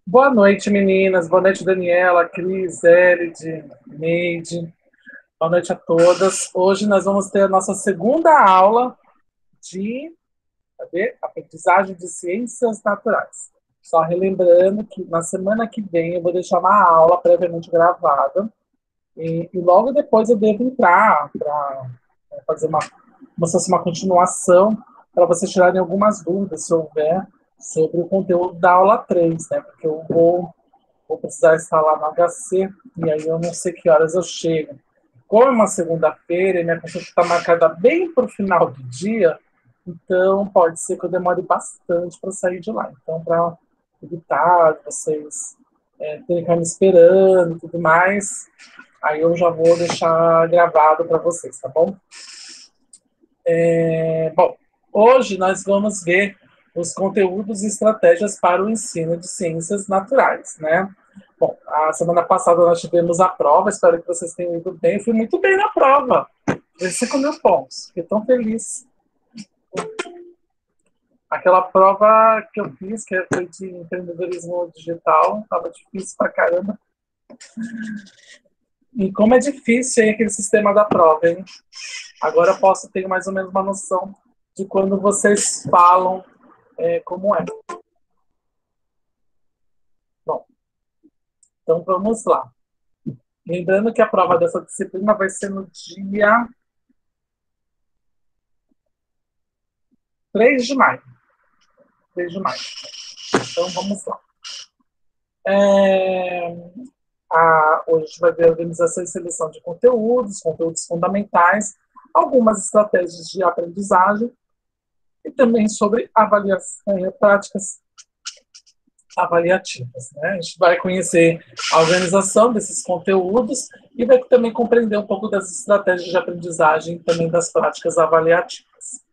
Boa noite, meninas. Boa noite, Daniela, Cris, Elide, Neide. Boa noite a todas. Hoje nós vamos ter a nossa segunda aula de aprendizagem de ciências naturais. Só relembrando que na semana que vem eu vou deixar uma aula previamente gravada e logo depois eu devo entrar para fazer como se fosse uma continuação para vocês tirarem algumas dúvidas, se houver, sobre o conteúdo da aula 3, né? Porque eu vou precisar estar lá no HC, e aí eu não sei que horas eu chego. Como é uma segunda-feira e minha consulta está marcada bem para o final do dia, então pode ser que eu demore bastante para sair de lá. Então, para evitar vocês terem que ficar me esperando e tudo mais, aí eu já vou deixar gravado para vocês, tá bom? Bom, hoje nós vamos ver os conteúdos e estratégias para o ensino de ciências naturais, né? Bom, a semana passada nós tivemos a prova, espero que vocês tenham ido bem. Eu fui muito bem na prova. Tirei 5.000 pontos. Fiquei tão feliz. Aquela prova que eu fiz, que foi de empreendedorismo digital, estava difícil pra caramba. E como é difícil aí aquele sistema da prova, hein? Agora eu posso ter mais ou menos uma noção de quando vocês falam como é. Bom, então vamos lá. Lembrando que a prova dessa disciplina vai ser no dia 3 de maio. 3 de maio. Então vamos lá. Hoje a gente vai ver a organização e seleção de conteúdos fundamentais, algumas estratégias de aprendizagem e também sobre práticas avaliativas. Né? A gente vai conhecer a organização desses conteúdos e vai também compreender um pouco das estratégias de aprendizagem e também das práticas avaliativas.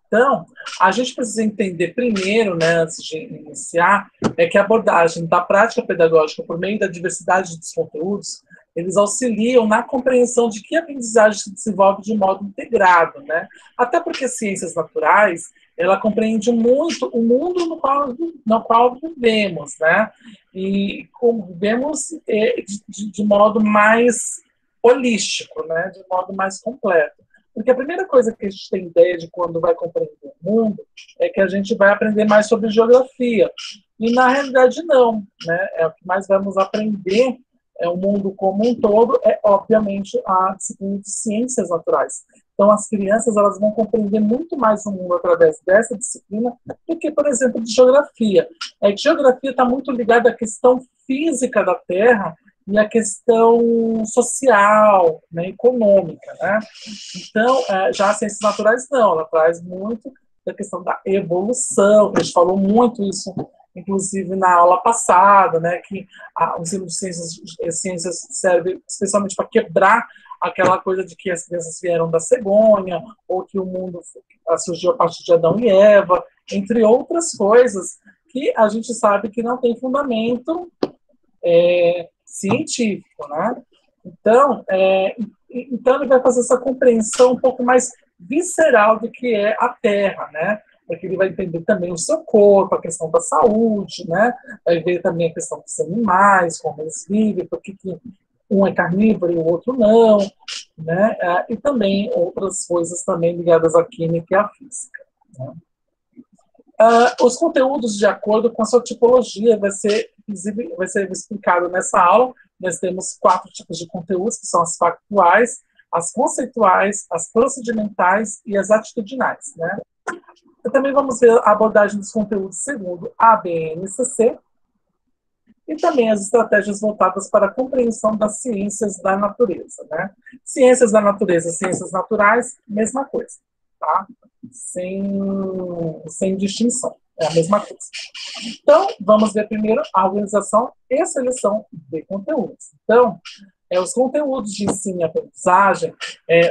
Então, a gente precisa entender primeiro, né, antes de iniciar, que a abordagem da prática pedagógica por meio da diversidade dos conteúdos, eles auxiliam na compreensão de que a aprendizagem se desenvolve de modo integrado, né? Até porque ciências naturais, ela compreende muito o mundo no qual vivemos, né? E vivemos de modo mais holístico, né? De modo mais completo. Porque a primeira coisa que a gente tem ideia de quando vai compreender o mundo é que a gente vai aprender mais sobre geografia. E na realidade não, né? O que mais vamos aprender o mundo como um todo é, obviamente, a disciplina de ciências naturais. Então, as crianças elas vão compreender muito mais o mundo através dessa disciplina do que, por exemplo, de geografia. Que geografia está muito ligada à questão física da Terra e a questão social, né, econômica. Né? Então, já as ciências naturais não, ela traz muito da questão da evolução, a gente falou muito isso, inclusive na aula passada, né, que o ensino de ciências serve especialmente para quebrar aquela coisa de que as crianças vieram da cegonha, ou que o mundo surgiu a partir de Adão e Eva, entre outras coisas que a gente sabe que não tem fundamento científico, né? Então, ele vai fazer essa compreensão um pouco mais visceral do que é a Terra, né? Porque ele vai entender também o seu corpo, a questão da saúde, né? Vai ver também a questão dos animais, como eles vivem, por que um é carnívoro e o outro não, né? E também outras coisas também ligadas à química e à física. Né? Os conteúdos, de acordo com a sua tipologia, vai ser explicado nessa aula. Nós temos 4 tipos de conteúdos, que são as factuais, as conceituais, as procedimentais e as atitudinais. Né? Também vamos ver a abordagem dos conteúdos segundo a ABNCC e também as estratégias voltadas para a compreensão das ciências da natureza. Né? Ciências da natureza, ciências naturais, mesma coisa. Tá? Sem distinção. É a mesma coisa. Então, vamos ver primeiro a organização e seleção de conteúdos. Então, os conteúdos de ensino e aprendizagem,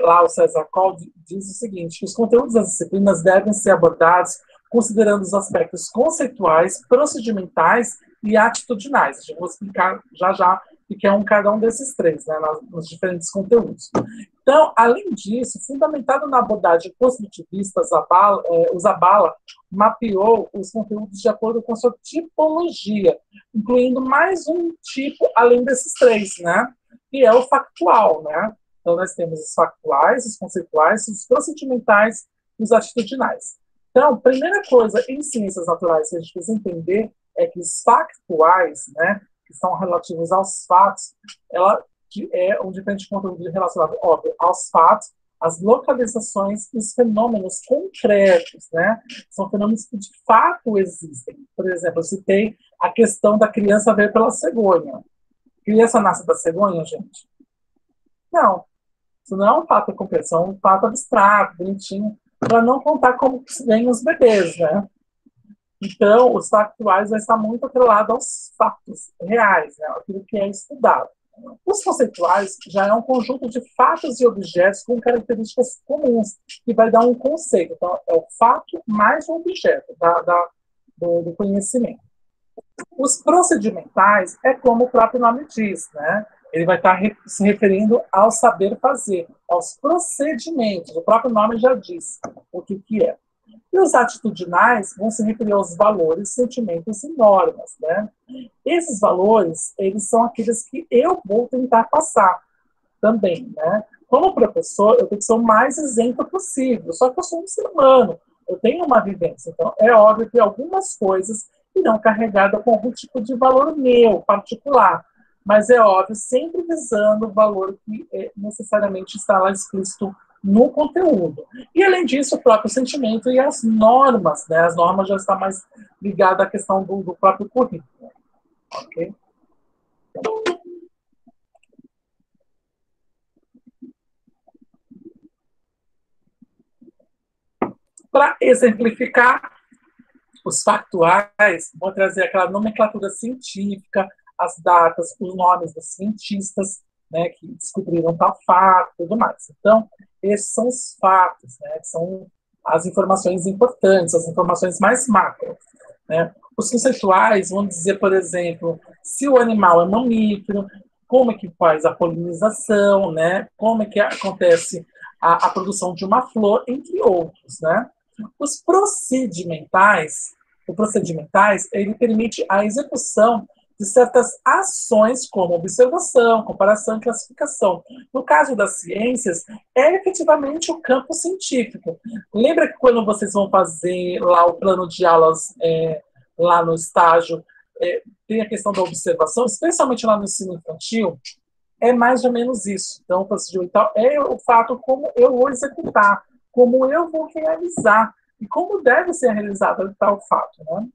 lá o César Coll diz o seguinte, que os conteúdos das disciplinas devem ser abordados considerando os aspectos conceituais, procedimentais e atitudinais. Eu vou explicar já o que é cada um desses 3, né, nos diferentes conteúdos. Então, além disso, fundamentado na abordagem construtivista, o Zabala mapeou os conteúdos de acordo com sua tipologia, incluindo mais um tipo além desses três, né? Que é o factual, né? Então, nós temos os factuais, os conceituais, os procedimentais e os atitudinais. Então, primeira coisa em ciências naturais que a gente precisa entender é que os factuais, né, que são relativos aos fatos, ela que é um diferente conteúdo relacionado, óbvio, aos fatos, às localizações e os fenômenos concretos, né? São fenômenos que de fato existem. Por exemplo, eu citei a questão da criança ver pela cegonha. Criança nasce da cegonha, gente? Não. Isso não é um fato concreto, isso é um fato abstrato, bonitinho, para não contar como vêm os bebês, né? Então, os factuais vai estar muito atrelado aos fatos reais, né? Aquilo que é estudado. Os conceituais já é um conjunto de fatos e objetos com características comuns, que vai dar um conceito. Então, é o fato mais o objeto do conhecimento. Os procedimentais é como o próprio nome diz, né? Ele vai estar se referindo ao saber fazer, aos procedimentos. O próprio nome já diz o que é. E os atitudinais vão se referir aos valores, sentimentos e normas, né? Esses valores, eles são aqueles que eu vou tentar passar também, né? Como professor, eu tenho que ser o mais isento possível, só que eu sou um ser humano, eu tenho uma vivência, então é óbvio que algumas coisas irão carregadas com algum tipo de valor meu, particular, mas é óbvio, sempre visando o valor que necessariamente está lá explícito no conteúdo. E, além disso, o próprio sentimento e as normas, né? As normas já estão mais ligadas à questão do próprio currículo. Ok? Para exemplificar, os factuais vão trazer aquela nomenclatura científica, as datas, os nomes dos cientistas, né, que descobriram tal fato e tudo mais. Então, esses são os fatos, né, que são as informações importantes, as informações mais macro. Né? Os conceituais vão dizer, por exemplo, se o animal é mamífero, como é que faz a polinização, né? Como é que acontece a produção de uma flor, entre outros, né? Os procedimentais, ele permite a execução de certas ações, como observação, comparação e classificação. No caso das ciências, é efetivamente o campo científico. Lembra que quando vocês vão fazer lá o plano de aulas lá no estágio, tem a questão da observação, especialmente lá no ensino infantil, é mais ou menos isso. Então, o procedimental é o fato como eu vou executar, como eu vou realizar e como deve ser realizado tal fato. Né?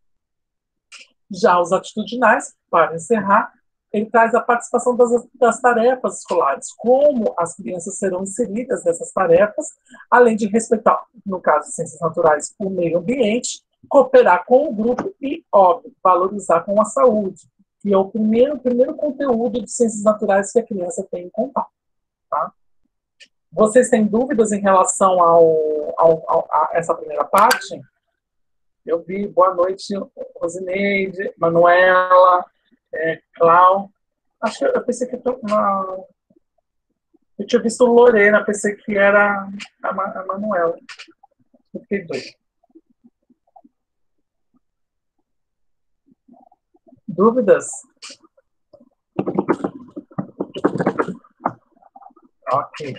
Já os atitudinais, para encerrar, ele traz a participação das tarefas escolares, como as crianças serão inseridas nessas tarefas, além de respeitar, no caso de ciências naturais, o meio ambiente, cooperar com o grupo e, óbvio, valorizar com a saúde, que é o primeiro conteúdo de ciências naturais que a criança tem em contato. Tá? Vocês têm dúvidas em relação a essa primeira parte? Eu vi, boa noite, Rosineide, Manuela, Clau. Acho que eu pensei que eu tinha visto Lorena, pensei que era a Manuela. Eu fiquei doido. Dúvidas? Ok.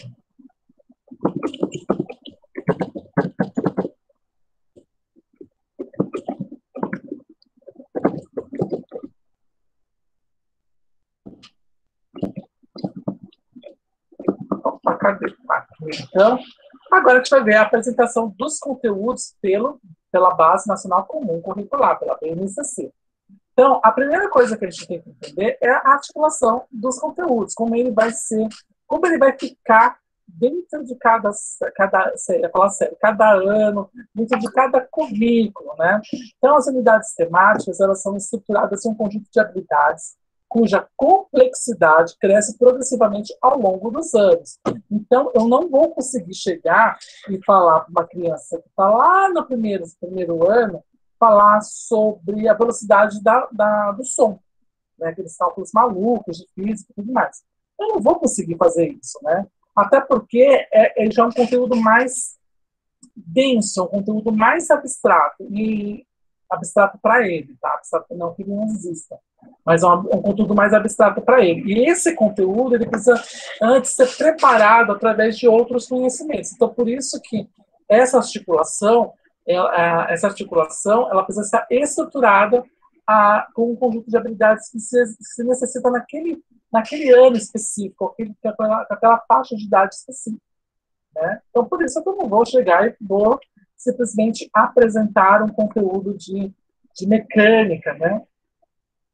Opa, cadê? Aqui, então. Agora a gente vai ver a apresentação dos conteúdos pela Base Nacional Comum Curricular, pela BNCC. Então, a primeira coisa que a gente tem que entender é a articulação dos conteúdos, como ele vai ficar dentro de cada série, cada ano, dentro de cada currículo, né? Então, as unidades temáticas, elas são estruturadas em um conjunto de habilidades cuja complexidade cresce progressivamente ao longo dos anos. Então, eu não vou conseguir chegar e falar para uma criança que está lá no primeiro ano, falar sobre a velocidade do som, né? Aqueles cálculos malucos de física e tudo mais. Eu não vou conseguir fazer isso, né? Até porque ele já é um conteúdo mais denso, um conteúdo mais abstrato, e abstrato para ele, tá? Abstrato não que não exista, mas é um conteúdo mais abstrato para ele. E esse conteúdo, ele precisa antes ser preparado através de outros conhecimentos. Então, por isso que essa articulação, ela precisa ser estruturada com um conjunto de habilidades que se necessita naquele ano específico, com aquela faixa de idade específica. Né? Então, por isso que eu não vou chegar e vou simplesmente apresentar um conteúdo de mecânica, né?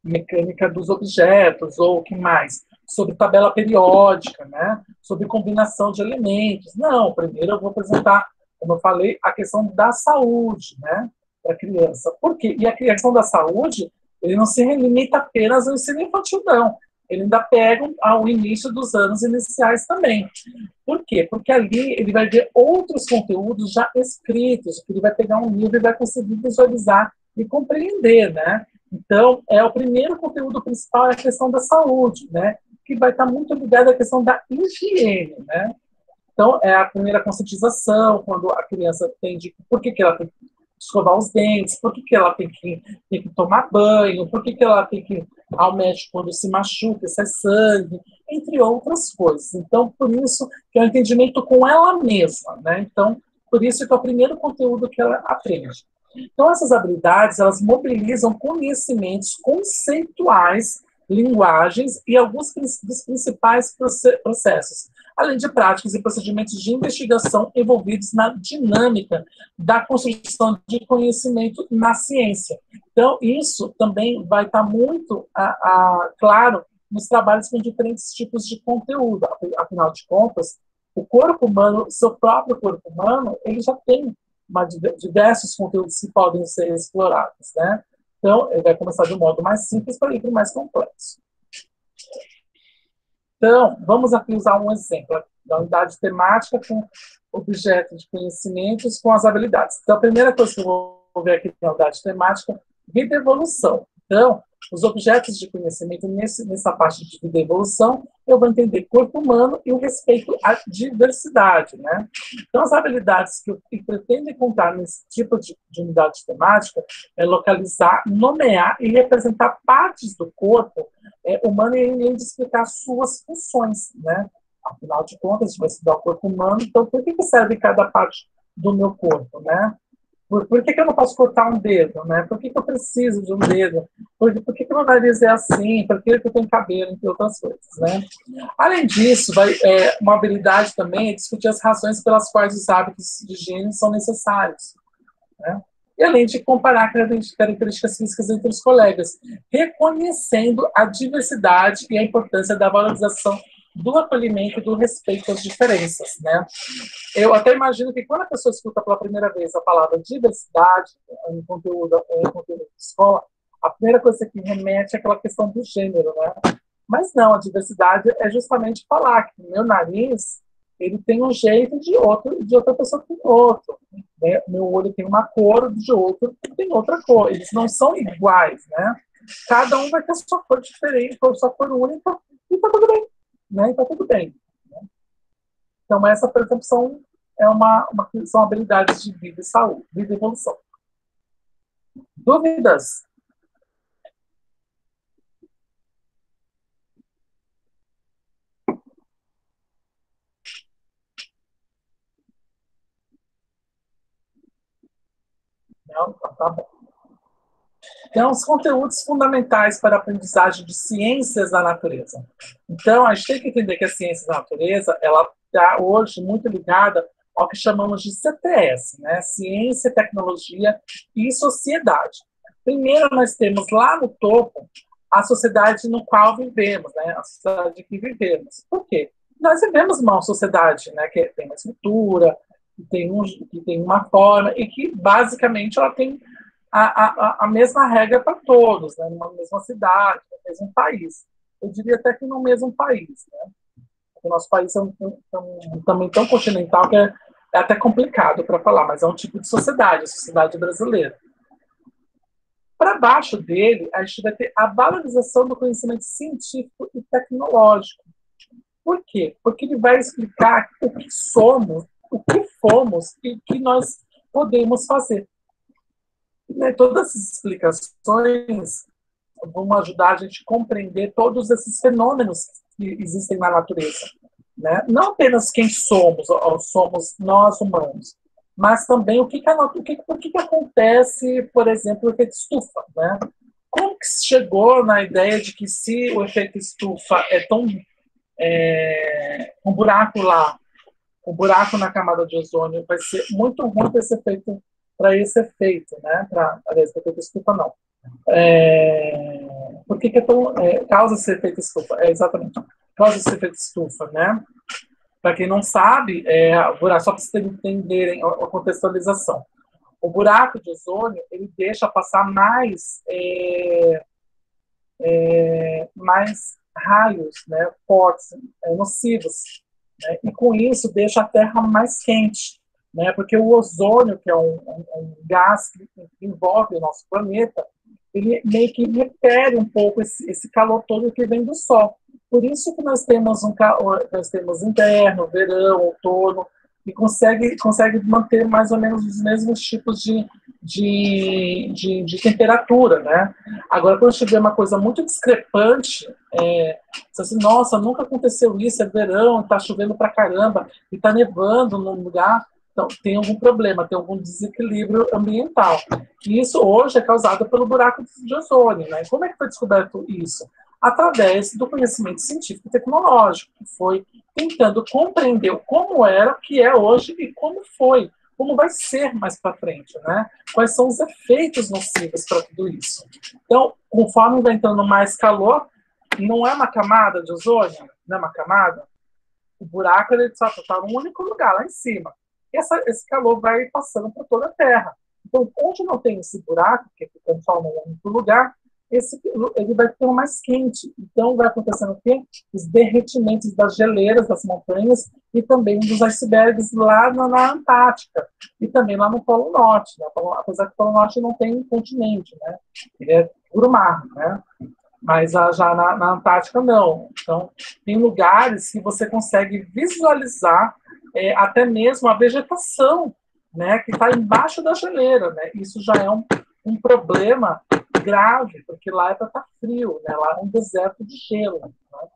Mecânica dos objetos, ou o que mais? Sobre tabela periódica, né? Sobre combinação de elementos. Não, primeiro eu vou apresentar, como eu falei, a questão da saúde, né? Para a criança. Por quê? E a questão da saúde, ele não se limita apenas ao ensino infantil, não. Ele ainda pega ao início dos anos iniciais também. Por quê? Porque ali ele vai ver outros conteúdos já escritos, que ele vai pegar um livro e vai conseguir visualizar e compreender, né? Então, o primeiro conteúdo principal é a questão da saúde, né? Que vai estar muito ligado à questão da higiene, né? Então, é a primeira conscientização, quando a criança entende por que ela tem que escovar os dentes, por que ela tem que tomar banho, por que ela tem que ir ao médico quando se machuca, sai sangue, entre outras coisas. Então, por isso que é o entendimento com ela mesma, né? Então, por isso que é o primeiro conteúdo que ela aprende. Então, essas habilidades, elas mobilizam conhecimentos conceituais, linguagens e alguns dos principais processos, além de práticas e procedimentos de investigação envolvidos na dinâmica da construção de conhecimento na ciência. Então, isso também vai estar muito claro nos trabalhos com diferentes tipos de conteúdo. Afinal de contas, o corpo humano, seu próprio corpo humano, ele já tem diversos conteúdos que podem ser explorados, né? Então, ele vai começar de um modo mais simples para ir para o mais complexo. Então, vamos aqui usar um exemplo da unidade temática com objeto de conhecimentos com as habilidades. Então, a primeira coisa que eu vou ver aqui na unidade temática, vida e evolução. Então, os objetos de conhecimento nessa parte de vida e evolução, eu vou entender corpo humano e o respeito à diversidade, né? Então, as habilidades que eu pretendo encontrar nesse tipo de unidade temática é localizar, nomear e representar partes do corpo humano e além de explicar suas funções, né? Afinal de contas, a gente vai estudar o corpo humano, então por que serve cada parte do meu corpo, né? Por que eu não posso cortar um dedo, né? Por que eu preciso de um dedo? Por que meu nariz é assim? Por que eu tenho cabelo, entre outras coisas, né? Além disso, uma habilidade também é discutir as razões pelas quais os hábitos de higiene são necessários, né? E além de comparar características físicas entre os colegas, reconhecendo a diversidade e a importância da valorização do acolhimento e do respeito às diferenças, né? Eu até imagino que quando a pessoa escuta pela primeira vez a palavra diversidade em conteúdo de escola, a primeira coisa que remete é aquela questão do gênero, né? Mas não, a diversidade é justamente falar que o meu nariz ele tem um jeito de outra pessoa tem outro. Né? Meu olho tem uma cor, de outro tem outra cor. Eles não são iguais, né? Cada um vai ter a sua cor diferente, a sua cor única, e tá tudo bem. Né? E tá tudo bem. Né? Então, essa percepção são habilidades de vida e saúde, vida e evolução. Dúvidas? Não? Tá bom. Então, os conteúdos fundamentais para a aprendizagem de ciências da natureza. Então, a gente tem que entender que a ciência da natureza, ela está hoje muito ligada ao que chamamos de CTS, né? Ciência, Tecnologia e Sociedade. Primeiro, nós temos lá no topo a sociedade no qual vivemos, né? A sociedade que vivemos. Por quê? Nós vivemos uma sociedade, né? Que tem uma estrutura, que tem uma forma e que, basicamente, ela tem a mesma regra para todos, né? Numa mesma cidade, no mesmo país. Eu diria até que no mesmo país, né? O nosso país também tão continental que é até complicado para falar, mas é um tipo de sociedade, a sociedade brasileira. Para baixo dele, a gente vai ter a valorização do conhecimento científico e tecnológico. Por quê? Porque ele vai explicar o que somos, o que fomos e o que nós podemos fazer. Né? Todas essas explicações vão ajudar a gente a compreender todos esses fenômenos que existem na natureza. Né? Não apenas quem somos, somos nós humanos, mas também o que acontece, por exemplo, o efeito estufa. Né? Como que se chegou na ideia de que se o efeito estufa é tão um buraco lá, um buraco na camada de ozônio vai ser muito ruim para esse efeito, né? Aliás, para efeito estufa não. Por que é tão causa esse efeito estufa? Exatamente, causa esse efeito estufa, né? Para quem não sabe, só para vocês entenderem a contextualização, o buraco de ozônio ele deixa passar mais raios, né, fortes, nocivos, né, e com isso deixa a Terra mais quente, né, porque o ozônio, que é um gás que envolve o nosso planeta, ele meio que repele um pouco esse calor todo que vem do Sol. Por isso que nós temos inverno, verão, outono, e consegue manter mais ou menos os mesmos tipos de temperatura, né? Agora, quando a gente vê uma coisa muito discrepante, assim, nossa, nunca aconteceu isso, é verão, está chovendo pra caramba, e está nevando num lugar, então tem algum problema, tem algum desequilíbrio ambiental. E isso hoje é causado pelo buraco de ozônio, né? Como é que foi descoberto isso? Através do conhecimento científico e tecnológico, que foi tentando compreender como era, o que é hoje e como foi, como vai ser mais para frente, né? Quais são os efeitos nocivos para tudo isso. Então, conforme vai entrando mais calor, não é uma camada de ozônio, não é uma camada, o buraco ele só está num único lugar, lá em cima. E esse calor vai passando por toda a Terra. Então, onde não tem esse buraco, que fica só num único lugar, ele vai ficando mais quente. Então, vai acontecendo o quê? Os derretimentos das geleiras das montanhas e também dos icebergs lá na Antártica. E também lá no Polo Norte. Né? Apesar que o Polo Norte não tem continente, né? Ele é puro mar, né? Mas já na Antártica não. Então, tem lugares que você consegue visualizar até mesmo a vegetação, né, que está embaixo da geleira. Né? Isso já é um problema grave, porque lá é para estar frio, né? Lá é um deserto de gelo. Né?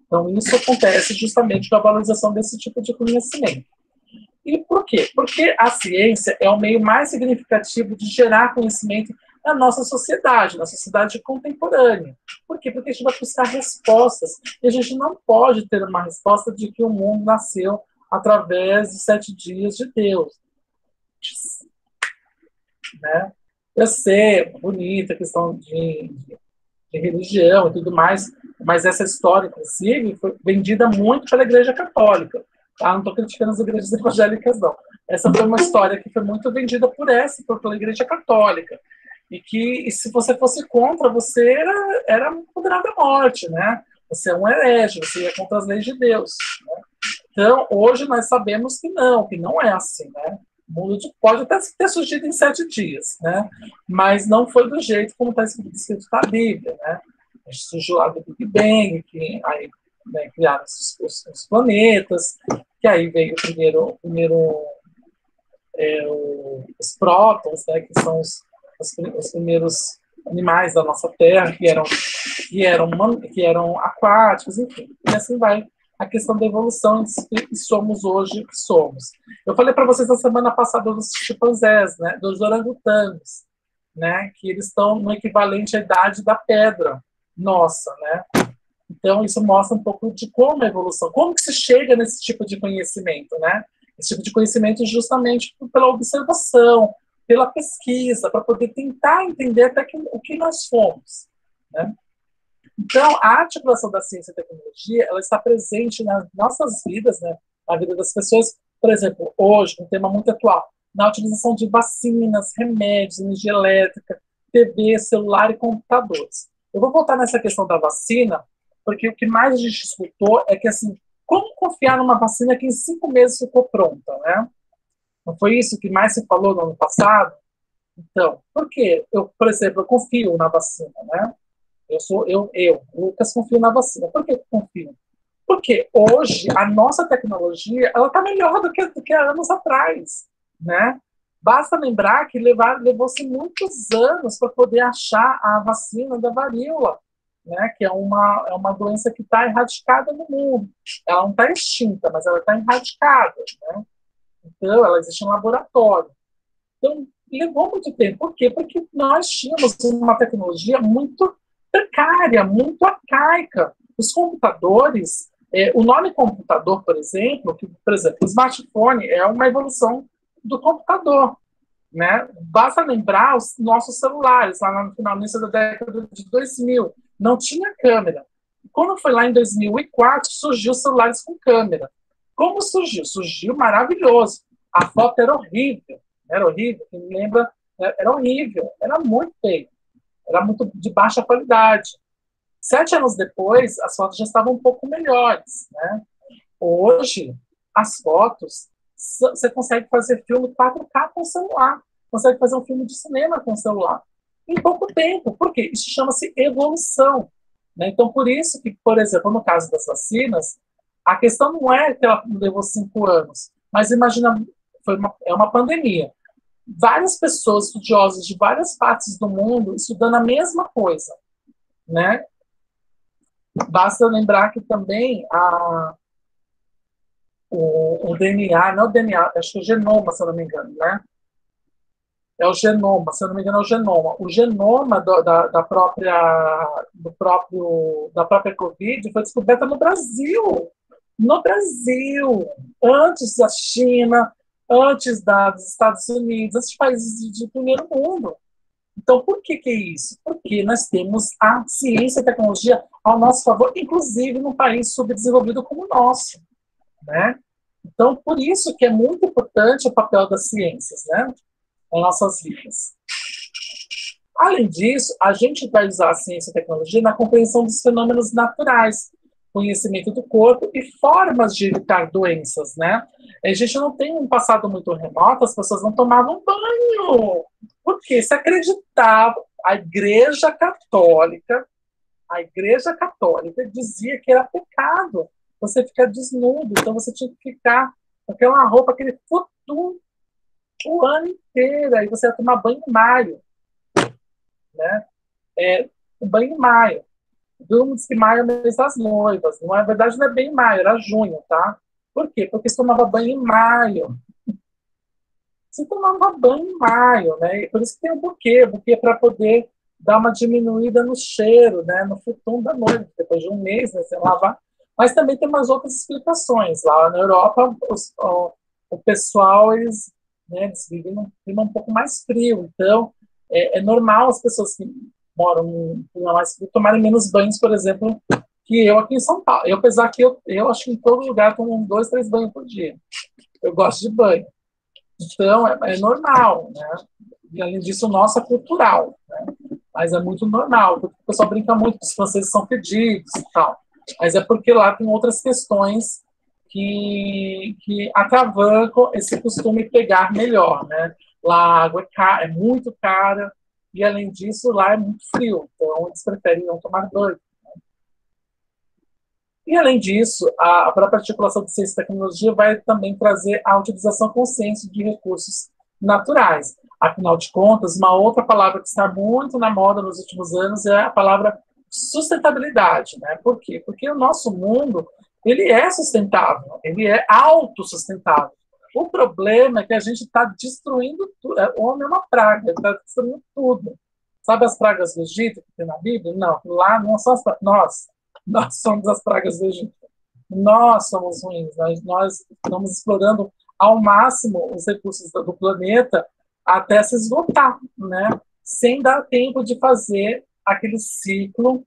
Então, isso acontece justamente com a valorização desse tipo de conhecimento. E por quê? Porque a ciência é o meio mais significativo de gerar conhecimento na sociedade contemporânea. Por quê? Porque a gente vai buscar respostas. E a gente não pode ter uma resposta de que o mundo nasceu através de 7 dias de Deus. Né? Eu sei, bonita a questão de religião e tudo mais, mas essa história, inclusive, foi vendida muito pela Igreja Católica. Tá? Não estou criticando as igrejas evangélicas, não. Essa foi uma história que foi muito vendida pela Igreja Católica. E se você fosse contra, você era condenado à morte, né? Você é um herege, você ia contra as leis de Deus. Né? Então, hoje nós sabemos que não é assim, né? O mundo pode até ter surgido em 7 dias, né? Mas não foi do jeito como está escrito na Bíblia, né? A gente surgiu lá do Big Bang, que aí criaram os planetas, que aí veio os prótons, né? Que são os primeiros animais da nossa Terra, que eram aquáticos, enfim. E assim vai a questão da evolução e somos hoje o que somos. Eu falei para vocês na semana passada dos chimpanzés, né, dos orangotangos, né, que eles estão no equivalente à idade da pedra nossa, né? Então isso mostra um pouco de como a evolução, como que se chega nesse tipo de conhecimento, né? Esse tipo de conhecimento justamente pela observação, pela pesquisa, para poder tentar entender até o que nós fomos, né? Então, a articulação da ciência e tecnologia, ela está presente nas nossas vidas, né, na vida das pessoas, por exemplo, hoje, um tema muito atual, na utilização de vacinas, remédios, energia elétrica, TV, celular e computadores. Eu vou voltar nessa questão da vacina, porque o que mais a gente escutou é que, assim, como confiar numa vacina que em 5 meses ficou pronta, né? Não foi isso que mais se falou no ano passado? Então, por quê? Por exemplo, eu confio na vacina, né? Lucas, confio na vacina. Por que eu confio? Porque hoje a nossa tecnologia ela está melhor do que há anos atrás, né? Basta lembrar que levou-se muitos anos para poder achar a vacina da varíola, né? Que é uma doença que está erradicada no mundo. Ela não está extinta, mas ela está erradicada, né? Então, ela existe em laboratório. Então, levou muito tempo. Por quê? Porque nós tínhamos uma tecnologia muito precária, muito arcaica. Os computadores, o nome computador, por exemplo, o smartphone é uma evolução do computador, né? Basta lembrar os nossos celulares, lá no final da década de 2000, não tinha câmera. Quando foi lá em 2004, surgiu os celulares com câmera. Como surgiu? Surgiu maravilhoso. A foto era horrível, quem me lembra, era horrível, era muito feio, era muito de baixa qualidade. 7 anos depois, as fotos já estavam um pouco melhores, né? Hoje, as fotos, você consegue fazer filme 4K com celular, consegue fazer um filme de cinema com celular, em pouco tempo. Por quê? Isso chama-se evolução. Né? Então, por isso que, por exemplo, no caso das vacinas, a questão não é que ela levou 5 anos, mas imagina, é uma pandemia. Várias pessoas estudiosas de várias partes do mundo estudando a mesma coisa. Né? Basta lembrar que também o DNA, não é o DNA, acho que é o genoma, se eu não me engano, né? É o genoma, se eu não me engano, é o genoma. O genoma da própria Covid foi descoberta no Brasil. No Brasil, antes da China, antes dos Estados Unidos, antes de países de primeiro mundo. Então, por que é isso? Porque nós temos a ciência e a tecnologia ao nosso favor, inclusive num país subdesenvolvido como o nosso, né? Então, por isso que é muito importante o papel das ciências, né, em nossas vidas. Além disso, a gente vai usar a ciência e a tecnologia na compreensão dos fenômenos naturais, conhecimento do corpo e formas de evitar doenças, né? A gente não tem um passado muito remoto, as pessoas não tomavam banho. Por quê? Se acreditava, a Igreja Católica dizia que era pecado você ficar desnudo, então você tinha que ficar com aquela roupa, aquele futum, o ano inteiro, aí você ia tomar banho em maio, né? Um banho em maio. Todo mundo diz que maio é o mês das noivas. Na verdade, não é bem maio, era junho, tá? Por quê? Porque você tomava banho em maio. Você tomava banho em maio, né? E por isso que tem o buquê é para poder dar uma diminuída no cheiro, né? No futum da noiva, depois de um mês, né? Sem lavar. Mas também tem umas outras explicações. Lá na Europa, o pessoal, eles vivem num clima um pouco mais frio. Então, é normal as pessoas que moram num clima mais frio tomarem menos banhos, por exemplo, que eu aqui em São Paulo. Apesar que eu acho que em todo lugar tomo 2, 3 banhos por dia. Eu gosto de banho. Então, é normal, né? E, além disso, o nosso é cultural, né? Mas é muito normal, porque o pessoal brinca muito que os franceses são fedidos e tal. Mas é porque lá tem outras questões que atravancam esse costume pegar melhor, né? Lá a água é muito cara e, além disso, lá é muito frio. Então, eles preferem não tomar banho. E, além disso, a própria articulação de ciência e tecnologia vai também trazer a utilização consciente de recursos naturais. Afinal de contas, uma outra palavra que está muito na moda nos últimos anos é a palavra sustentabilidade. Né? Por quê? Porque o nosso mundo ele é sustentável, ele é autossustentável. O problema é que a gente está destruindo tudo. O homem é uma praga, ele está destruindo tudo. Sabe as pragas do Egito que tem na Bíblia? Não, lá não são as pragas. Nós somos as pragas do Egito. Nós somos ruins. Nós estamos explorando ao máximo os recursos do planeta até se esgotar, né? Sem dar tempo de fazer aquele ciclo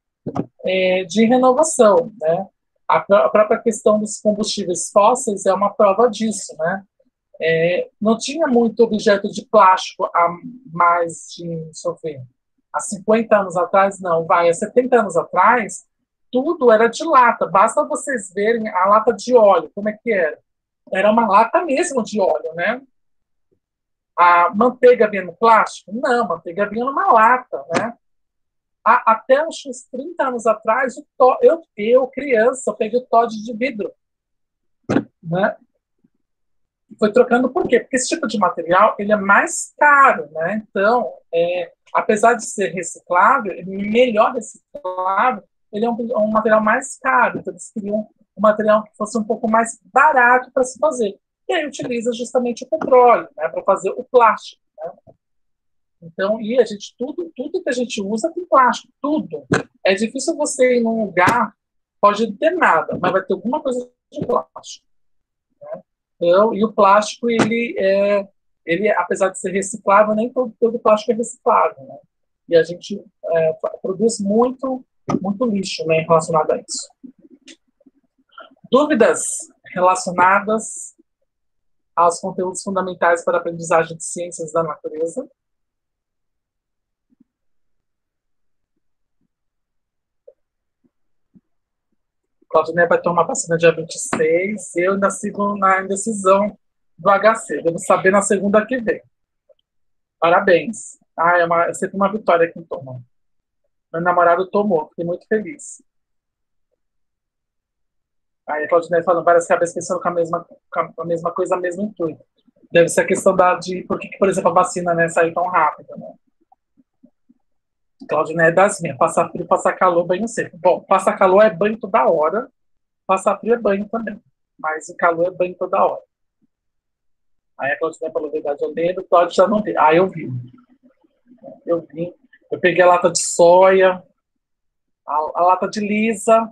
de renovação, né? A própria questão dos combustíveis fósseis é uma prova disso, né? Não tinha muito objeto de plástico há mais de, deixa eu ver, há 50 anos atrás, não, há 70 anos atrás, tudo era de lata. Basta vocês verem a lata de óleo, como é que era. Era uma lata mesmo de óleo, né? A manteiga vinha no plástico? Não, a manteiga vinha numa lata, né? Até uns 30 anos atrás, eu criança, eu peguei o Todd de vidro, né? Foi trocando por quê? Porque esse tipo de material ele é mais caro, né? Então, apesar de ser reciclável, melhor reciclável, ele é um material mais caro. Então, eles queriam um material que fosse um pouco mais barato para se fazer. E aí utiliza justamente o petróleo, né, para fazer o plástico. Né? Então, e a gente, tudo que a gente usa tem plástico, tudo. É difícil você ir num lugar, pode ter nada, mas vai ter alguma coisa de plástico. Então, e o plástico, ele, apesar de ser reciclável, nem todo plástico é reciclável. Né? E a gente produz muito lixo, né, relacionado a isso. Dúvidas relacionadas aos conteúdos fundamentais para a aprendizagem de ciências da natureza? Claudinei vai tomar vacina dia 26. Eu ainda sigo na indecisão do HC. Devo saber na segunda que vem. Parabéns. É sempre uma vitória quem toma. Meu namorado tomou, fiquei muito feliz. Aí a Claudinei falando, várias cabeças pensando com a mesma coisa, mesmo intuito. Deve ser a questão de por que, por exemplo, a vacina, né, saiu tão rápido, né? Claudinei é das minhas. Passar frio, passar calor, banho seco. Bom, passar calor é banho toda hora. Passar frio é banho também. Mas o calor é banho toda hora. Aí a Claudinei falou, verdade, eu lembro, o Cláudio já não vi. Aí eu vi. Eu vi. Eu peguei a lata de soia, a lata de lisa,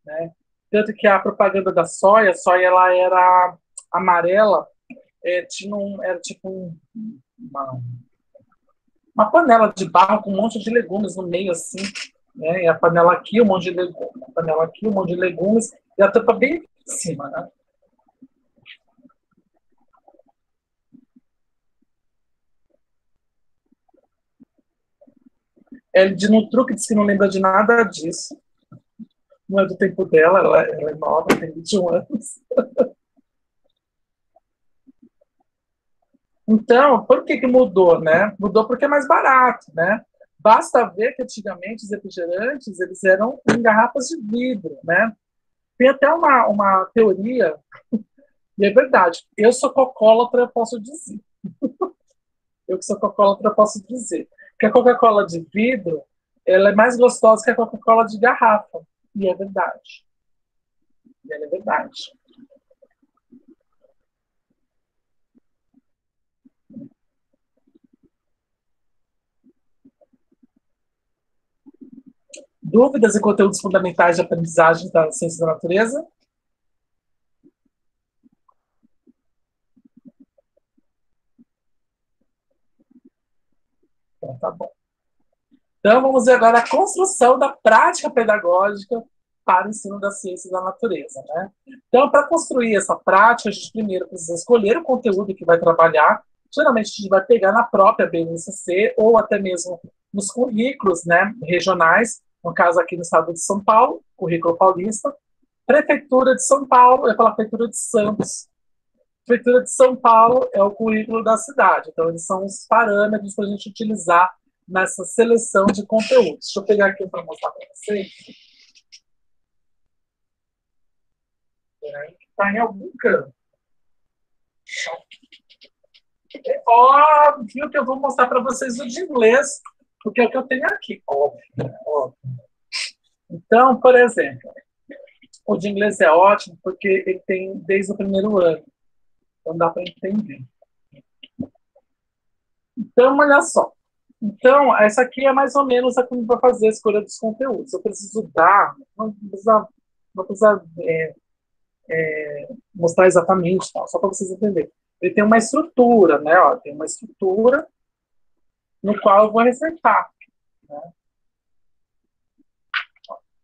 né? Tanto que a propaganda da soia, a soia ela era amarela, era tipo uma panela de barro com um monte de legumes no meio, assim, né? E a panela aqui, um monte de legumes, a panela aqui, um monte de legumes, e a tampa bem em cima, né? De Nutru, que diz que não lembra de nada disso. Não é do tempo dela, ela é nova, tem 21 anos. Então, por que mudou, né? Mudou porque é mais barato, né? Basta ver que antigamente os refrigerantes eles eram em garrafas de vidro, né? Tem até uma teoria, e é verdade, eu sou cocólatra, eu posso dizer. Eu que sou cocólatra, eu posso dizer. Que a Coca-Cola de vidro, ela é mais gostosa que a Coca-Cola de garrafa. E é verdade. E ela é verdade. Dúvidas e conteúdos fundamentais de aprendizagem da ciência da natureza? Então, tá bom. Então, vamos ver agora a construção da prática pedagógica para o ensino da ciência da natureza. Né? Então, para construir essa prática, a gente primeiro precisa escolher o conteúdo que vai trabalhar. Geralmente, a gente vai pegar na própria BNCC ou até mesmo nos currículos, né, regionais, no caso aqui no estado de São Paulo, currículo paulista. Prefeitura de São Paulo, eu ia falar Prefeitura de Santos. Prefeitura de São Paulo é o currículo da cidade. Então, eles são os parâmetros para a gente utilizar nessa seleção de conteúdos. Deixa eu pegar aqui para mostrar para vocês. Está em algum canto. É óbvio que eu vou mostrar para vocês o de inglês, porque é o que eu tenho aqui. Óbvio, né? Óbvio. Então, por exemplo, o de inglês é ótimo porque ele tem desde o primeiro ano. Então dá para entender. Então, olha só. Então, essa aqui é mais ou menos a como vai fazer a escolha dos conteúdos. Eu preciso dar, não precisa mostrar exatamente, tá? Só para vocês entenderem. Ele tem uma estrutura, né? Ó, tem uma estrutura no qual eu vou resetar. Né?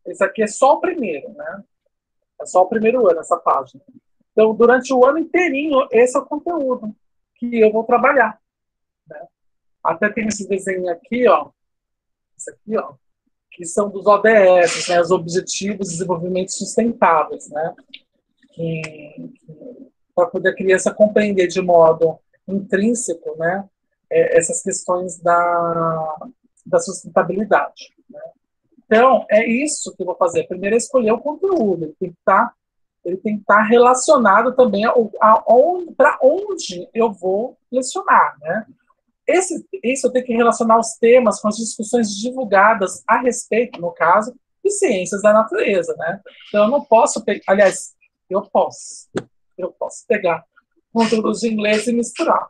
Esse aqui é só o primeiro, né? É só o primeiro ano, essa página. Então, durante o ano inteirinho, esse é o conteúdo que eu vou trabalhar. Né? Até tem esse desenho aqui, ó. Esse aqui, ó. Que são dos ODS, né? Os Objetivos de Desenvolvimento Sustentáveis, né? Para poder a criança compreender de modo intrínseco, né? Essas questões da sustentabilidade. Né? Então, é isso que eu vou fazer. Primeiro é escolher o conteúdo, ele tem que estar relacionado também para onde eu vou lecionar. Né? Isso eu tenho que relacionar os temas com as discussões divulgadas a respeito, no caso, de ciências da natureza. Né? Então, eu não posso pegar. Aliás, eu posso pegar conteúdos de inglês e misturar.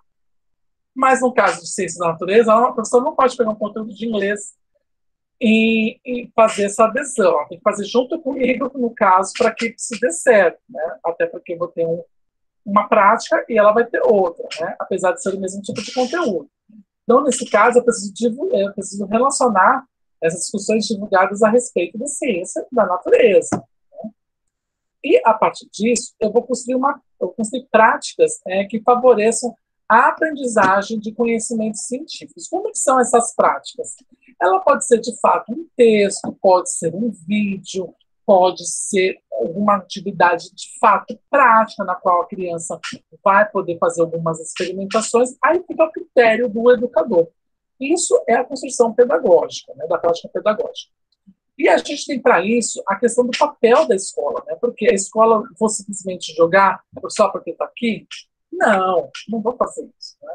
Mas no caso de ciências da natureza, a professora não pode pegar um conteúdo de inglês e fazer essa adesão. Ela tem que fazer junto comigo, no caso, para que isso dê certo. Né? Até porque eu vou ter uma prática e ela vai ter outra, né? Apesar de ser o mesmo tipo de conteúdo. Então, nesse caso, eu preciso relacionar essas discussões divulgadas a respeito da ciência da natureza. Né? E, a partir disso, eu vou construir práticas que favoreçam a aprendizagem de conhecimentos científicos. Como que são essas práticas? Ela pode ser, de fato, um texto, pode ser um vídeo, pode ser alguma atividade de fato prática, na qual a criança vai poder fazer algumas experimentações, aí fica a critério do educador. Isso é a construção pedagógica, né, da prática pedagógica. E a gente tem para isso a questão do papel da escola, né, porque a escola vou simplesmente jogar só porque está aqui? Não vou fazer isso. Né?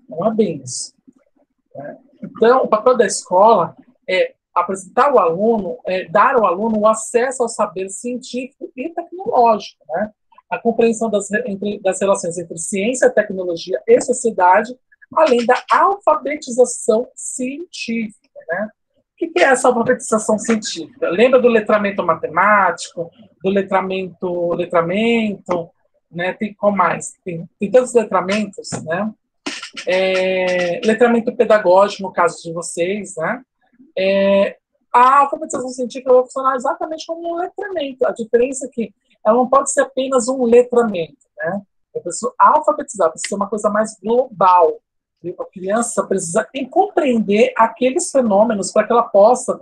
Não é bem isso. Né? Então, o papel da escola é apresentar o aluno, dar ao aluno o acesso ao saber científico e tecnológico, né? A compreensão das relações entre ciência, tecnologia e sociedade, além da alfabetização científica. Né? O que é essa alfabetização científica? Lembra do letramento matemático, do letramento, né? Tem qual mais? Tem tantos letramentos, né? Letramento pedagógico, no caso de vocês, né? A alfabetização científica vai funcionar exatamente como um letramento. A diferença é que ela não pode ser apenas um letramento. Né? Eu preciso alfabetizar, precisa ser uma coisa mais global. A criança precisa compreender aqueles fenômenos para que ela possa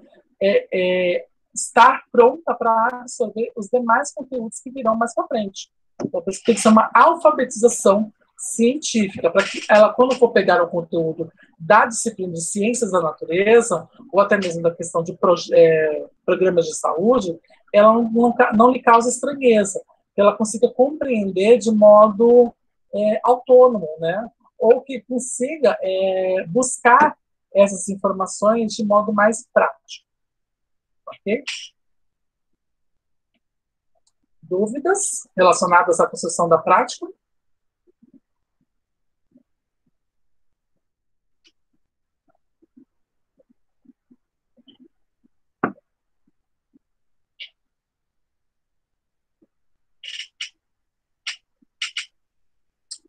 estar pronta para absorver os demais conteúdos que virão mais para frente. Então, tem que ser uma alfabetização científica, para que ela, quando for pegar o conteúdo da disciplina de ciências da natureza, ou até mesmo da questão de programas de saúde, ela não lhe cause estranheza, que ela consiga compreender de modo autônomo, né? Ou que consiga buscar essas informações de modo mais prático. Ok? Dúvidas relacionadas à construção da prática?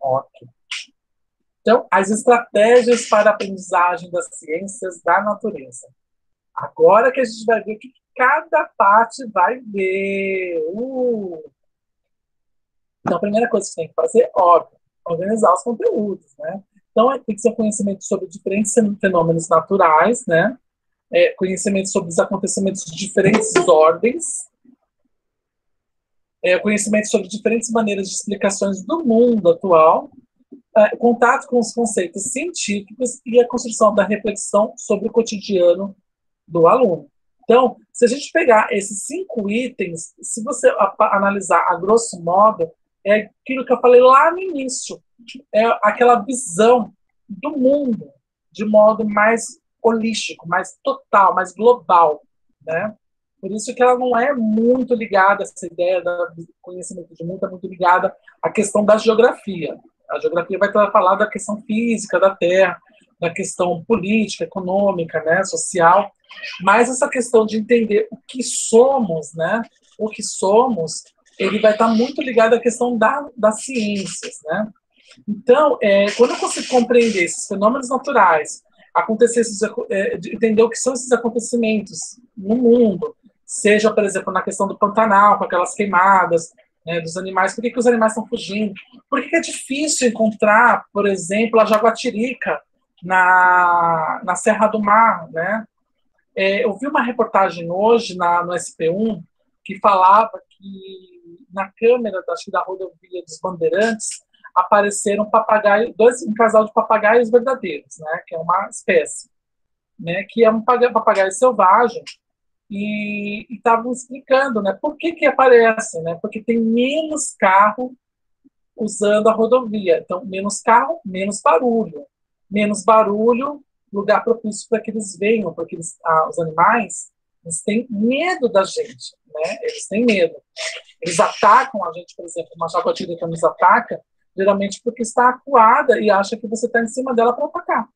Ok. Então, as estratégias para a aprendizagem das ciências da natureza. Agora que a gente vai ver o que cada parte vai ver. Então, a primeira coisa que tem que fazer, óbvio, organizar os conteúdos, né? Então, tem que ser conhecimento sobre diferentes fenômenos naturais, né? Conhecimento sobre os acontecimentos de diferentes ordens, conhecimento sobre diferentes maneiras de explicações do mundo atual, contato com os conceitos científicos e a construção da reflexão sobre o cotidiano do aluno. Então, se a gente pegar esses 5 itens, se você analisar a grosso modo, é aquilo que eu falei lá no início, é aquela visão do mundo de modo mais holístico, mais total, mais global, né? Por isso que ela não é muito ligada, essa ideia do conhecimento de mundo é muito ligada à questão da geografia. A geografia vai falar da questão física da Terra, da questão política, econômica, né, social, mas essa questão de entender o que somos, né, o que somos, ele vai estar muito ligado à questão das ciências, né. Então, quando eu consigo compreender esses fenômenos naturais, entender o que são esses acontecimentos no mundo, seja, por exemplo, na questão do Pantanal, com aquelas queimadas, né, dos animais, por que os animais estão fugindo? Por que é difícil encontrar, por exemplo, a jaguatirica na Serra do Mar, né? Eu vi uma reportagem hoje no SP1 que falava que na câmera da rodovia dos Bandeirantes apareceram um casal de papagaios verdadeiros, né? Que é uma espécie. né, que é um papagaio selvagem, e estavam explicando, né, por que que aparece, né, porque tem menos carro usando a rodovia, então menos carro, menos barulho, lugar propício para que eles venham, porque os animais, eles têm medo da gente, né, eles têm medo. Eles atacam a gente, por exemplo, uma jaguatirica nos ataca, geralmente porque está acuada e acha que você está em cima dela para atacar.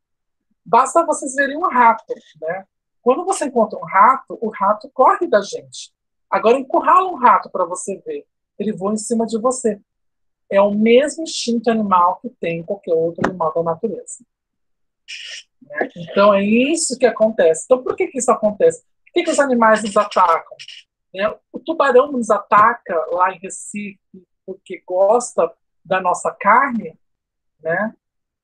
Basta vocês verem um rato, né? Quando você encontra um rato, o rato corre da gente. Agora encurrala um rato para você ver. Ele voa em cima de você. É o mesmo instinto animal que tem qualquer outro animal da natureza. Né? Então é isso que acontece. Então por que, que isso acontece? Por que, que os animais nos atacam? Né? O tubarão nos ataca lá em Recife porque gosta da nossa carne, né?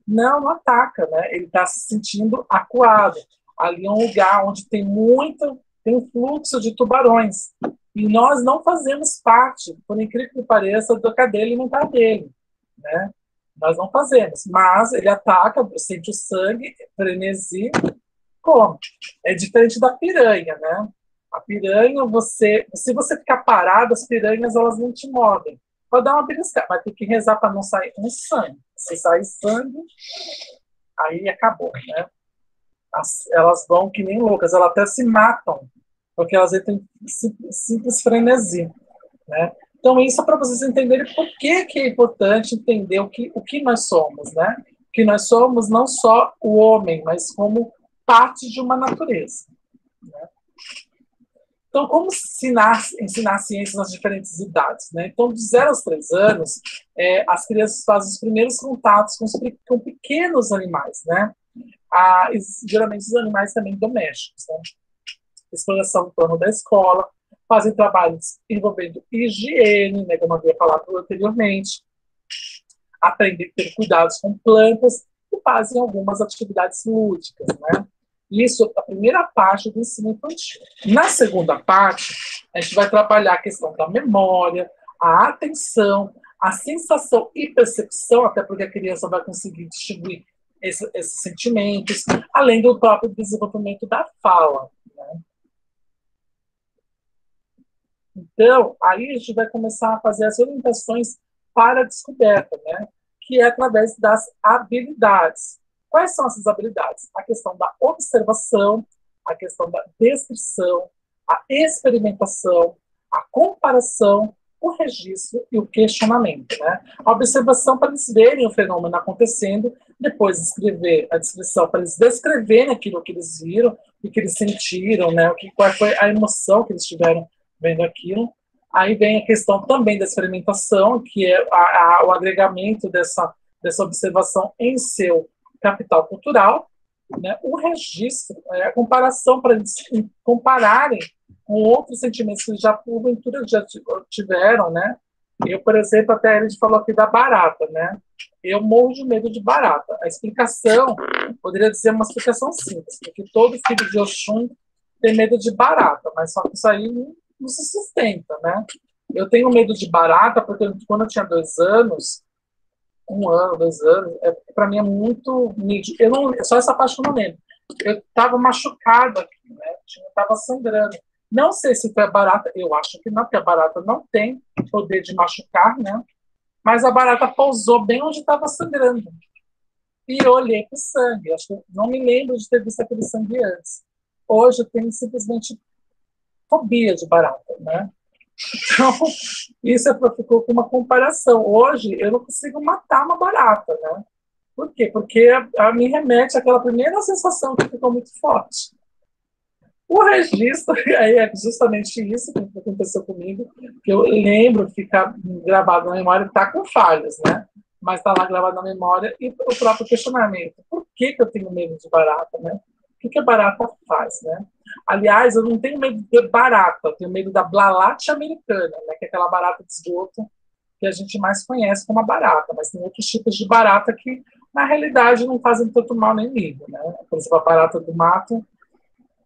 Não, não ataca, né? Ele está se sentindo acuado. Ali é um lugar onde tem um fluxo de tubarões. E nós não fazemos parte, por incrível que pareça, da cadeia alimentar dele, né? Nós não fazemos, mas ele ataca, sente o sangue, frenesi, come. É diferente da piranha, né? A piranha, se você ficar parado, as piranhas elas não te mordem. Pode dar uma beliscada, vai ter que rezar para não sair um sangue. Se sair sangue, aí acabou, né? Elas vão que nem loucas, elas até se matam, porque elas entram em simples frenesi, né? Então, isso é para vocês entenderem por que é importante entender o que nós somos, né? Que nós somos não só o homem, mas como parte de uma natureza. Né? Então, como ensinar ciências nas diferentes idades? Né? Então, de 0 aos 3 anos, as crianças fazem os primeiros contatos com pequenos animais, né? Geralmente os animais também domésticos. Né? Exploração em torno da escola, fazem trabalhos envolvendo higiene, né, como eu havia falado anteriormente, aprendem a ter cuidados com plantas e fazem algumas atividades lúdicas, né? Isso é a primeira parte do ensino infantil. Na segunda parte, a gente vai trabalhar a questão da memória, a atenção, a sensação e percepção, até porque a criança vai conseguir distinguir esses sentimentos, além do próprio desenvolvimento da fala. Né? Então, aí a gente vai começar a fazer as orientações para a descoberta, né? Que é através das habilidades. Quais são essas habilidades? A questão da observação, a questão da descrição, a experimentação, a comparação, o registro e o questionamento. Né? A observação para eles verem o fenômeno acontecendo, depois escrever a descrição para eles descreverem aquilo que eles viram, o que eles sentiram, né? Qual foi a emoção que eles tiveram vendo aquilo. Aí vem a questão também da experimentação, que é o agregamento dessa observação em seu capital cultural, né? O registro, a comparação para eles compararem com outros sentimentos que eles já porventura já tiveram, né? Eu, por exemplo, até a gente falou aqui da barata, né? Eu morro de medo de barata. A explicação, poderia dizer uma explicação simples, porque todo filho de Oxum tem medo de barata, mas só que isso aí não se sustenta, né? Eu tenho medo de barata porque quando eu tinha 2 anos, 1 ano, 2 anos, para mim é muito nítido. Só essa parte que eu não lembro. Eu estava machucado aqui, né? Estava sangrando. Não sei se foi a barata, eu acho que não, porque a barata não tem poder de machucar, né? Mas a barata pousou bem onde estava sangrando. E eu olhei para o sangue. Acho que não me lembro de ter visto aquele sangue antes. Hoje eu tenho simplesmente fobia de barata, né? Então, isso ficou com uma comparação. Hoje, eu não consigo matar uma barata, né? Por quê? Porque me remete àquela primeira sensação que ficou muito forte. O registro, aí é justamente isso que aconteceu comigo, que eu lembro, fica gravado na memória, está com falhas, né? Mas está lá gravado na memória e o próprio questionamento. Por que eu tenho medo de barata, né? O que a barata faz, né? Aliás, eu não tenho medo de barata, eu tenho medo da blalate americana, né? Que é aquela barata de esgoto que a gente mais conhece como a barata, mas tem outros tipos de barata que, na realidade, não fazem tanto mal nem medo, né? Por exemplo, a barata do mato,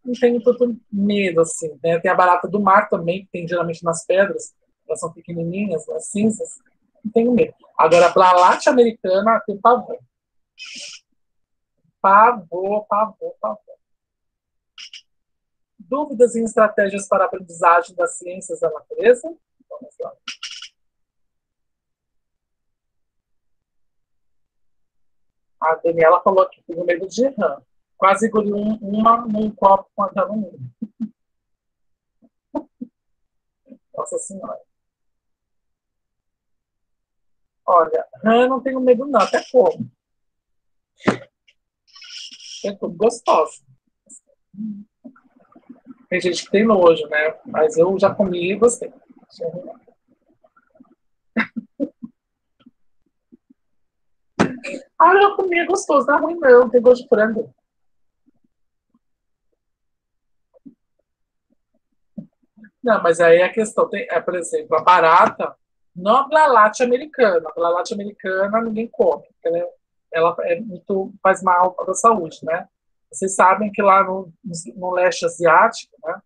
não tenho tanto medo, assim, né? Tem a barata do mar também, que tem geralmente nas pedras, elas são pequenininhas, as cinzas, não tenho medo. Agora, a blalate americana tem pavor. Pavor, pavor, pavor. Dúvidas em estratégias para a aprendizagem das ciências da natureza? Vamos lá. A Daniela falou aqui, tenho medo de rã. Quase engoliu uma num copo com a Danone. Nossa Senhora. Olha, rã eu não tenho medo não, até como. É tudo gostoso. Tem gente que tem nojo, né? Mas eu já comi e gostei. Ah, eu já comi, é gostoso, não é ruim não, tem gosto de frango. Não, mas aí a questão tem, por exemplo, a barata, não a blalate americana. A blalate americana ninguém come, porque ela é muito, faz mal para a saúde, né? Vocês sabem que lá no leste asiático, né?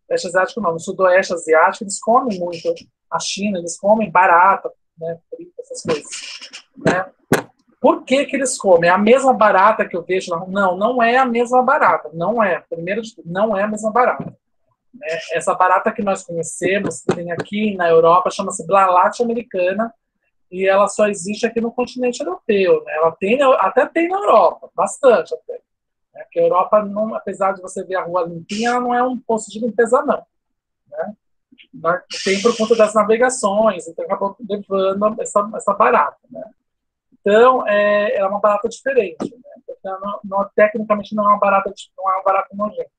Leste asiático não, no sudoeste asiático, eles comem muito. A China, eles comem barata, né? Essas coisas, né? Por que que eles comem? É a mesma barata que eu vejo lá? Não, não é a mesma barata. Não é. Primeiro de tudo, não é a mesma barata. Essa barata que nós conhecemos, que tem aqui na Europa, chama-se Blalate americana, e ela só existe aqui no continente europeu. Né? Ela tem, até tem na Europa, bastante até. Né? Porque a Europa, não, apesar de você ver a rua limpinha, ela não é um posto de limpeza, não. Né? Tem por conta das navegações, então acabou levando essa barata. Né? Então, é uma barata diferente. Né? Então, tecnicamente, não é uma barata, não é uma barata nojenta.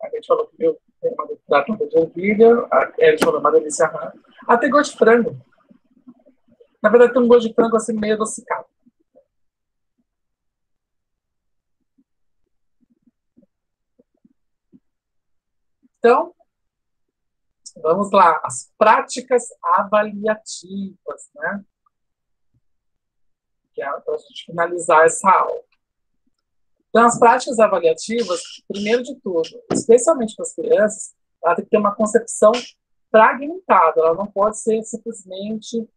A gente falou que eu tenho uma tratamento de ervilha, a Ellie falou uma delícia rã. Ah, tem gosto de frango. Na verdade, tem um gosto de frango assim meio adocicado. Então, vamos lá. As práticas avaliativas, né? Que é para a gente finalizar essa aula. Então, as práticas avaliativas, primeiro de tudo, especialmente para as crianças, ela tem que ter uma concepção fragmentada, ela não pode ser simplesmente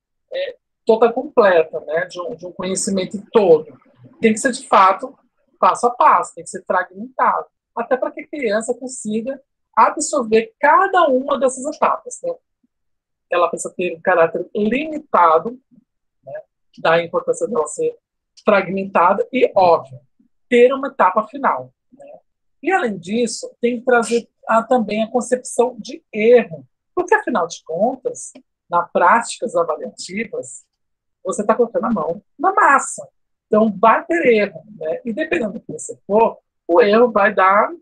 toda completa, né, de um conhecimento todo. Tem que ser, de fato, passo a passo, tem que ser fragmentado, até para que a criança consiga absorver cada uma dessas etapas. Né? Ela precisa ter um caráter limitado, né, da importância dela ser fragmentada e, óbvio, ter uma etapa final. Né? E, além disso, tem que trazer também a concepção de erro, porque, afinal de contas, nas práticas avaliativas, você está colocando a mão na massa. Então, vai ter erro. Né? E, dependendo do que você for, o erro vai dar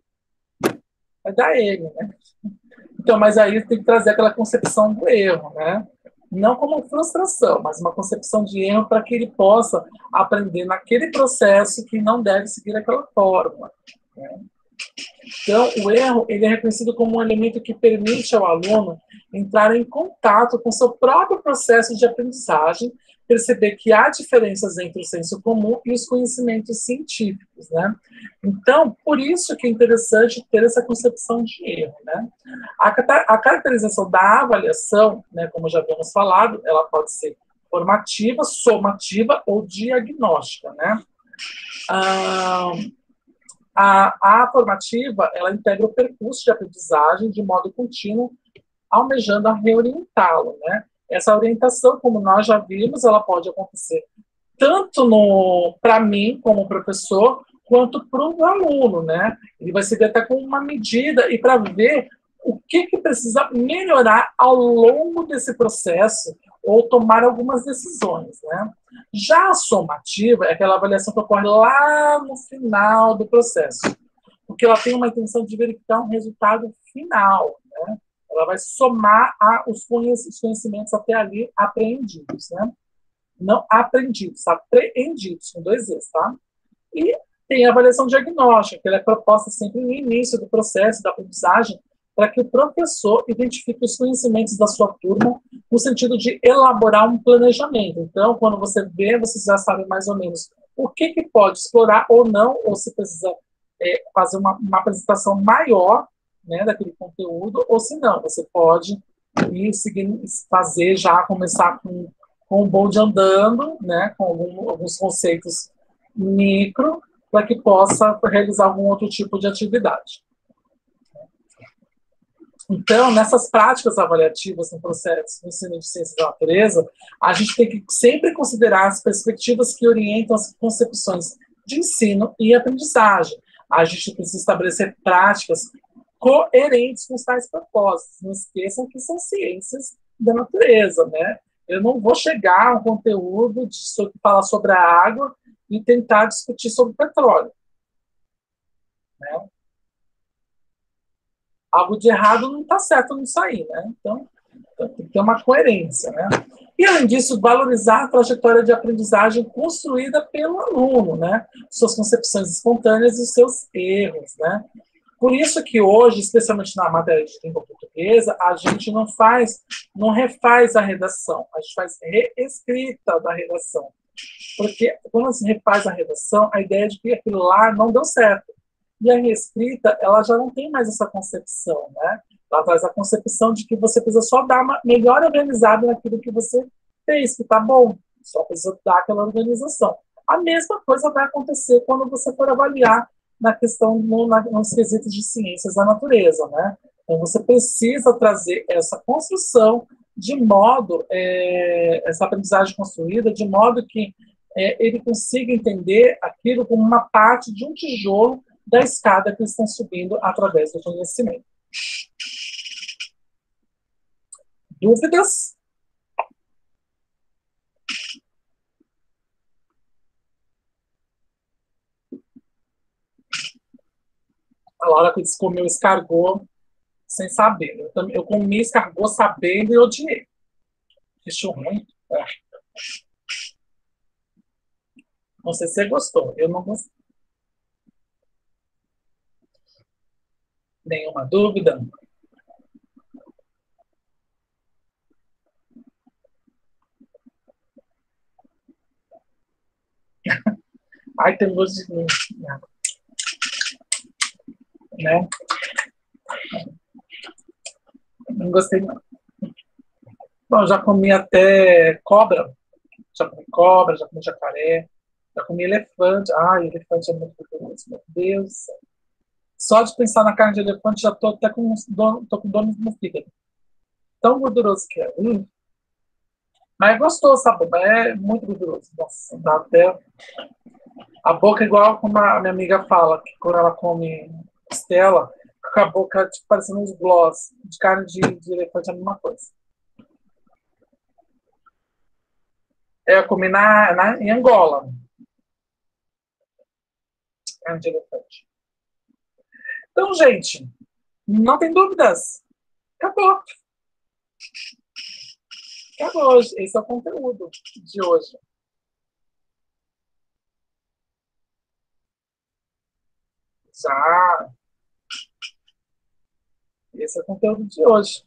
ele. Né? Então, mas aí tem que trazer aquela concepção do erro, né? Não como frustração, mas uma concepção de erro para que ele possa aprender naquele processo que não deve seguir aquela forma. Né? Então, o erro ele é reconhecido como um elemento que permite ao aluno entrar em contato com seu próprio processo de aprendizagem, perceber que há diferenças entre o senso comum e os conhecimentos científicos, né? Então, por isso que é interessante ter essa concepção de erro, né? A caracterização da avaliação, né, como já havíamos falado, ela pode ser formativa, somativa ou diagnóstica, né? Ah, a formativa, ela integra o percurso de aprendizagem de modo contínuo, almejando a reorientá-lo, né? Essa orientação, como nós já vimos, ela pode acontecer tanto para mim, como professor, quanto para o aluno, né? Ele vai seguir até com uma medida e para ver o que precisa melhorar ao longo desse processo ou tomar algumas decisões, né? Já a somativa é aquela avaliação que ocorre lá no final do processo, porque ela tem uma intenção de verificar um resultado final, né? Ela vai somar os conhecimentos até ali apreendidos, né? Não aprendidos, apreendidos, com dois Es, tá? E tem a avaliação diagnóstica, que ela é proposta sempre no início do processo da aprendizagem, para que o professor identifique os conhecimentos da sua turma no sentido de elaborar um planejamento. Então, quando você vê, você já sabe mais ou menos o que pode explorar ou não, ou se precisa fazer uma apresentação maior, né, daquele conteúdo, ou se não, você pode e seguir, fazer já, começar com o bonde andando, né, com alguns conceitos micro, para que possa realizar algum outro tipo de atividade. Então, nessas práticas avaliativas no processo de ensino de ciências da natureza, a gente tem que sempre considerar as perspectivas que orientam as concepções de ensino e aprendizagem. A gente precisa estabelecer práticas coerentes com os tais propósitos. Não esqueçam que são ciências da natureza, né? Eu não vou chegar a um conteúdo de falar sobre a água e tentar discutir sobre petróleo, né? Algo de errado não está certo não sair, né? Então, tem que ter uma coerência, né? E, além disso, valorizar a trajetória de aprendizagem construída pelo aluno, né? Suas concepções espontâneas e os seus erros, né? Por isso que hoje, especialmente na matéria de língua portuguesa, a gente não refaz a redação, a gente faz reescrita da redação. Porque quando se refaz a redação, a ideia é de que aquilo lá não deu certo. E a reescrita, ela já não tem mais essa concepção, né? Ela traz a concepção de que você precisa só dar uma melhor organizada naquilo que você fez, que tá bom. Só precisa dar aquela organização. A mesma coisa vai acontecer quando você for avaliar na questão nos quesitos de ciências da natureza, né? Então você precisa trazer essa construção de modo, essa aprendizagem construída, de modo que ele consiga entender aquilo como uma parte de um tijolo da escada que eles estão subindo através do conhecimento. Dúvidas? A Laura que comeu escargot sem saber. Eu comi escargot sabendo e odiei. Achou ruim. Não sei se você gostou. Eu não gostei. Nenhuma dúvida? Ai, tem gosto de né? Não gostei, não. Bom, já comi até cobra. Já comi cobra, já comi jacaré, já comi elefante. Ai, elefante é muito gorduroso, meu Deus. Só de pensar na carne de elefante, já tô até tô com dor no fígado. Tão gorduroso que é. Mas é gostoso, sabe? Mas é muito gorduroso. Nossa, dá até. A boca, é igual como a minha amiga fala, que quando ela come costela, com a boca tipo, parecendo uns gloss. De carne de elefante é a mesma coisa. Eu comi em Angola, carne de elefante. Então, gente, não tem dúvidas. Acabou. Acabou. Esse é o conteúdo de hoje. Já. Esse é o conteúdo de hoje.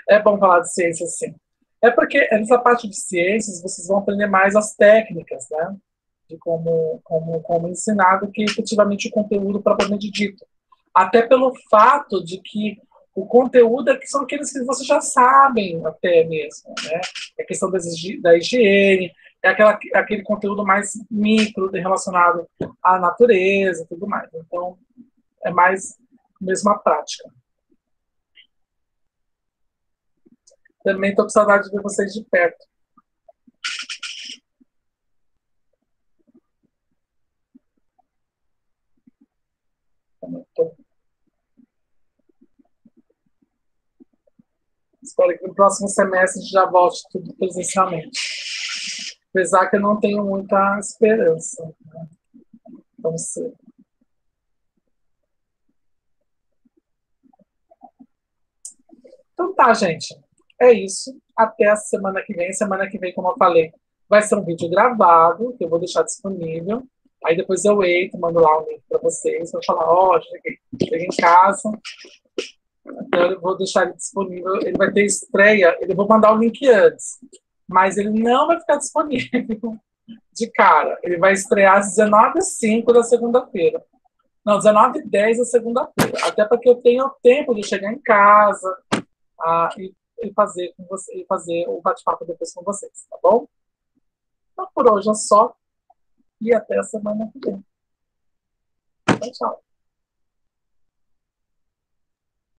É bom falar de ciências, sim. É porque nessa parte de ciências vocês vão aprender mais as técnicas, né? De como ensinar do que efetivamente o conteúdo propriamente dito. Até pelo fato de que o conteúdo é que são aqueles que vocês já sabem até mesmo, né? É a questão da higiene, é aquele conteúdo mais micro relacionado à natureza e tudo mais. Então, é mais mesmo a prática. Também estou com saudade de ver vocês de perto. Espero que no próximo semestre já volte tudo presencialmente. Apesar que eu não tenho muita esperança. Né? Vamos ser. Então tá, gente. É isso. Até a semana que vem. Semana que vem, como eu falei, vai ser um vídeo gravado, que eu vou deixar disponível. Aí depois eu entro, mando lá o link para vocês. Vou falar, ó, cheguei em casa. Então eu vou deixar ele disponível. Ele vai ter estreia. Eu vou mandar o link antes. mas ele não vai ficar disponível de cara. Ele vai estrear às 19h05 da segunda-feira. Não, 19h10 da segunda-feira. Até para que eu tenha o tempo de chegar em casa e fazer com você, e fazer o bate-papo depois com vocês, tá bom? Então, por hoje é só. E até a semana que vem. Tchau, tchau.